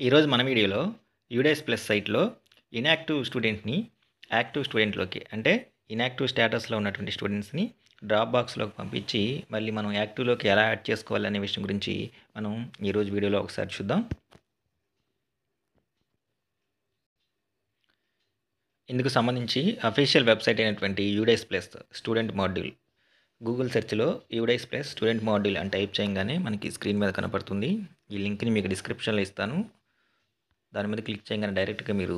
ఈరోజు మన వీడియోలో యూడేస్ ప్లస్ సైట్లో ఇన్యాక్టివ్ స్టూడెంట్ని యాక్టివ్ స్టూడెంట్లోకి అంటే ఇన్యాక్టివ్ స్టేటస్లో ఉన్నటువంటి స్టూడెంట్స్ని డ్రాప్ బాక్స్లోకి పంపించి మళ్ళీ మనం యాక్టివ్లోకి ఎలా యాడ్ చేసుకోవాలి అనే విషయం గురించి మనం ఈరోజు వీడియోలో ఒకసారి చూద్దాం. ఇందుకు సంబంధించి అఫీషియల్ వెబ్సైట్ అయినటువంటి UDISE plus student module Google సెర్చ్లో యూడేస్ ప్లస్ స్టూడెంట్ మాడ్యూల్ అని టైప్ చేయగానే మనకి స్క్రీన్ మీద కనపడుతుంది. ఈ లింక్ని మీకు డిస్క్రిప్షన్లో ఇస్తాను. దాని మీద క్లిక్ చేయగానే డైరెక్ట్గా మీరు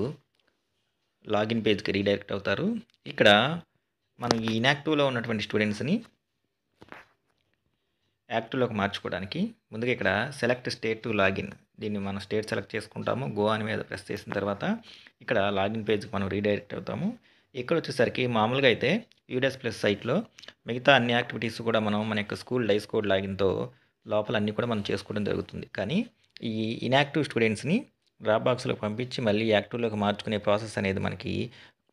లాగిన్ పేజ్కి రీడైరెక్ట్ అవుతారు. ఇక్కడ మనం ఈ ఇన్యాక్టివ్లో ఉన్నటువంటి స్టూడెంట్స్ని యాక్టివ్లోకి మార్చుకోవడానికి ముందుగా ఇక్కడ సెలెక్ట్ స్టేట్ టు లాగిన్, దీన్ని మనం స్టేట్ సెలెక్ట్ చేసుకుంటాము. గో అని మీద ప్రెస్ చేసిన తర్వాత ఇక్కడ లాగిన్ పేజ్కి మనం రీడైరెక్ట్ అవుతాము. ఇక్కడ వచ్చేసరికి మామూలుగా అయితే యూడేస్ ప్లస్ సైట్లో మిగతా అన్ని యాక్టివిటీస్ కూడా మనం మన యొక్క స్కూల్ డైస్ కోడ్ లాగిన్తో లోపల అన్నీ కూడా మనం చేసుకోవడం జరుగుతుంది. కానీ ఈ ఇన్యాక్టివ్ స్టూడెంట్స్ని డ్రాప్ బాక్స్లో పంపించి మళ్ళీ యాక్టివ్లోకి మార్చుకునే ప్రాసెస్ అనేది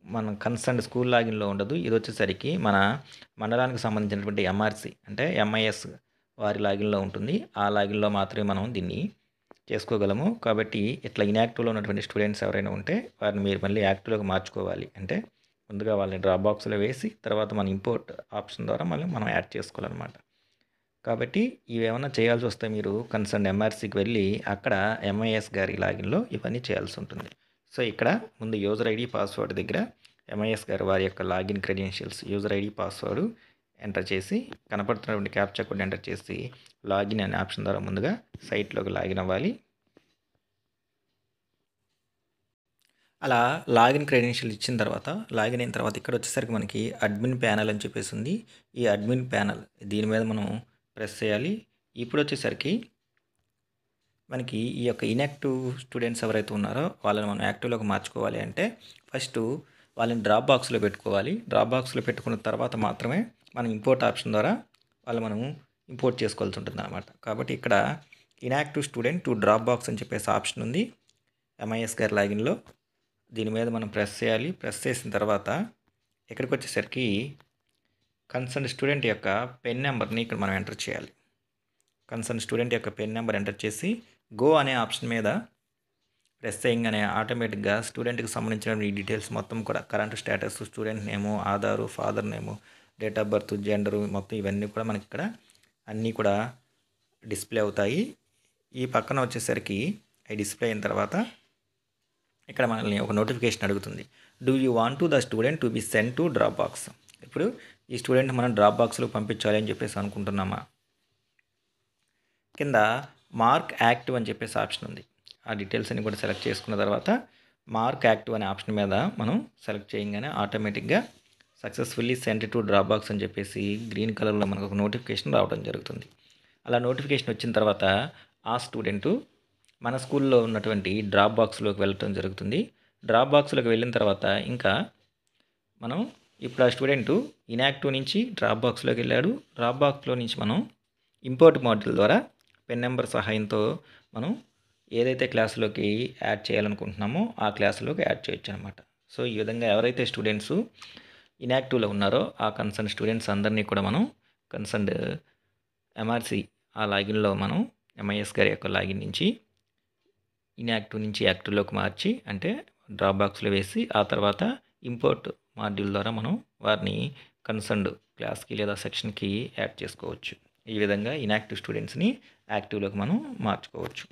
మన కన్సర్న్ స్కూల్ లాగిన్లో ఉండదు. ఇది వచ్చేసరికి మన మండలానికి సంబంధించినటువంటి ఎంఆర్సి అంటే ఎంఐఎస్ వారి లాగిన్లో ఉంటుంది. ఆ లాగిన్లో మాత్రమే మనం దీన్ని చేసుకోగలము. కాబట్టి ఇట్లా ఇన్యాక్టివ్లో ఉన్నటువంటి స్టూడెంట్స్ ఎవరైనా ఉంటే వారిని మీరు మళ్ళీ యాక్టివ్లోకి మార్చుకోవాలి అంటే ముందుగా వాళ్ళని డ్రాప్ బాక్స్లో వేసి తర్వాత మన ఇంపోర్ట్ ఆప్షన్ ద్వారా మళ్ళీ మనం యాడ్ చేసుకోవాలన్నమాట. కాబట్టి ఇవేమన్నా చేయాల్సి వస్తే మీరు కన్సర్న్ ఎంఆర్సీకి వెళ్ళి అక్కడ ఎంఐఎస్ గారి లాగిన్లో ఇవన్నీ చేయాల్సి ఉంటుంది. సో ఇక్కడ ముందు యూజర్ ఐడి పాస్వర్డ్ దగ్గర ఎంఐఎస్ గారు వారి యొక్క login credentials user ID password enter చేసి కనపడుతున్నటువంటి క్యాప్చా కోడ్ ఎంటర్ చేసి లాగిన్ అనే ఆప్షన్ ద్వారా ముందుగా సైట్లోకి లాగిన్ అవ్వాలి. అలా లాగిన్ క్రెడెన్షియల్ ఇచ్చిన తర్వాత లాగిన్ అయిన తర్వాత ఇక్కడ వచ్చేసరికి మనకి అడ్మిన్ ప్యానల్ అని చెప్పేసి ఉంది. ఈ అడ్మిన్ ప్యానల్ దీని మీద మనం ప్రెస్ చేయాలి. ఇప్పుడు వచ్చేసరికి మనకి ఈ యొక్క ఇన్యాక్టివ్ స్టూడెంట్స్ ఎవరైతే ఉన్నారో వాళ్ళని మనం యాక్టివ్లోకి మార్చుకోవాలి అంటే ఫస్ట్ వాళ్ళని డ్రాప్ బాక్స్లో పెట్టుకోవాలి. డ్రాప్ బాక్స్లో పెట్టుకున్న తర్వాత మాత్రమే మనం ఇంపోర్ట్ ఆప్షన్ ద్వారా మనం ఇంపోర్ట్ చేసుకోవాల్సి ఉంటుంది అన్నమాట. కాబట్టి ఇక్కడ inactive student to drop box అని చెప్పేసి ఆప్షన్ ఉంది ఎంఐఎస్ గారి లాగిన్లో. దీని మీద మనం ప్రెస్ చేయాలి. ప్రెస్ చేసిన తర్వాత ఇక్కడికి వచ్చేసరికి కన్సర్న్ స్టూడెంట్ యొక్క పెన్ నెంబర్ని ఇక్కడ మనం ఎంటర్ చేయాలి. కన్సర్న్ స్టూడెంట్ యొక్క పెన్ నెంబర్ ఎంటర్ చేసి గో అనే ఆప్షన్ మీద ప్రెస్ చేయగానే ఆటోమేటిక్గా స్టూడెంట్కి సంబంధించిన ఈ డీటెయిల్స్ మొత్తం కూడా current status, student name, Aadhaar, father name, date of birth, gender మొత్తం ఇవన్నీ కూడా మనకి ఇక్కడ అన్నీ కూడా డిస్ప్లే అవుతాయి. ఈ పక్కన వచ్చేసరికి అవి డిస్ప్లే అయిన తర్వాత ఇక్కడ మనల్ని ఒక నోటిఫికేషన్ అడుగుతుంది. Do you want to the student to be send to drop box. ఇప్పుడు ఈ స్టూడెంట్ మనం డ్రాప్ బాక్స్లో పంపించాలి అని చెప్పేసి అనుకుంటున్నామా. కింద మార్క్ యాక్టివ్ అని చెప్పేసి ఆప్షన్ ఉంది. ఆ డీటెయిల్స్ అన్ని కూడా సెలెక్ట్ చేసుకున్న తర్వాత మార్క్ యాక్టివ్ అనే ఆప్షన్ మీద మనం సెలెక్ట్ చేయగానే ఆటోమేటిక్గా successfully send to drop box అని చెప్పేసి గ్రీన్ కలర్లో మనకు ఒక నోటిఫికేషన్ రావడం జరుగుతుంది. అలా నోటిఫికేషన్ వచ్చిన తర్వాత ఆ స్టూడెంటు మన స్కూల్లో ఉన్నటువంటి డ్రాప్ బాక్స్లోకి వెళ్ళటం జరుగుతుంది. డ్రాప్ బాక్స్లోకి వెళ్ళిన తర్వాత ఇంకా మనం ఇప్పుడు ఆ స్టూడెంటు ఇన్యాక్టివ్ నుంచి డ్రాప్ బాక్స్లోకి వెళ్ళాడు. డ్రాప్ బాక్స్లో నుంచి మనం ఇంపోర్ట్ మాడ్యూల్ ద్వారా పెన్ నెంబర్ సహాయంతో మనం ఏదైతే క్లాసులోకి యాడ్ చేయాలనుకుంటున్నామో ఆ క్లాసులోకి యాడ్ చేయొచ్చు అనమాట. సో ఈ విధంగా ఎవరైతే స్టూడెంట్స్ ఇన్యాక్టివ్లో ఉన్నారో ఆ కన్సర్న్ స్టూడెంట్స్ అందరినీ కూడా మనం కన్సర్న్ ఎంఆర్సి ఆ లాగిన్లో మనం ఎంఐఎస్ గారి యొక్క లాగిన్ నుంచి ఇన్యాక్టివ్ నుంచి యాక్టివ్లోకి మార్చి అంటే డ్రాప్ బాక్స్లో వేసి ఆ తర్వాత ఇంపోర్ట్ మాడ్యూల్ ద్వారా మనం వారిని కన్సర్న్డ్ క్లాస్కి లేదా సెక్షన్కి యాడ్ చేసుకోవచ్చు. ఈ విధంగా ఇన్యాక్టివ్ స్టూడెంట్స్ని యాక్టివ్లోకి మనం మార్చుకోవచ్చు.